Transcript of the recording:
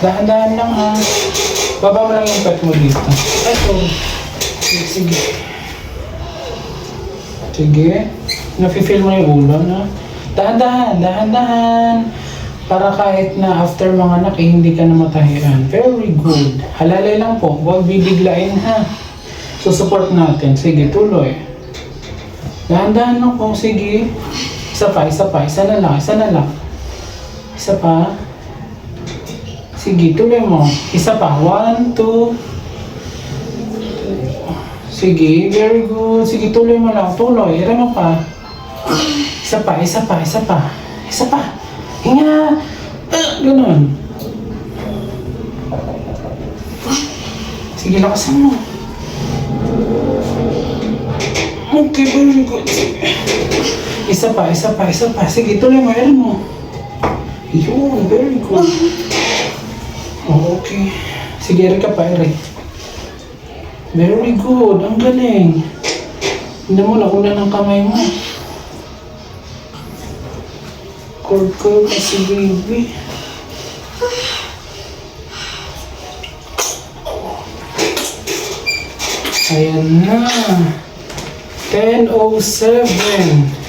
Dahan-dahan lang ha. Baba mo lang yung pet mo dito. Ito. Sige. Sige. Nafe-feel mo yung ulo, no? Dahan-dahan, dahan-dahan. Para kahit na after mga anak, hindi ka na matahiran. Very good. Halalay lang po. Huwag bibiglain ha. Susupport natin. Sige, tuloy. Dahan-dahan lang po. Sige. Isa pa, isa pa. Isa na lang, isa na lang. Isa pa. Sige, tuloy mo. Isa pa. 1, 2. Sige, very good. Sige, tuloy mo lang. Tuloy. Ira mo pa. Isa pa, isa pa, isa pa. Isa pa. Hinga. Ganun. Sige, lakasan mo. Okay, very good. Sige. Isa pa, isa pa, isa pa. Sige, tuloy mo. Ira mo. Yun, very good. Oh, okay. Sige, rin ka pa, rin. Very good. Ang galing. Hindi mo, nauna ng kamay mo. Curl kasi, baby. Ayan na. 10:07.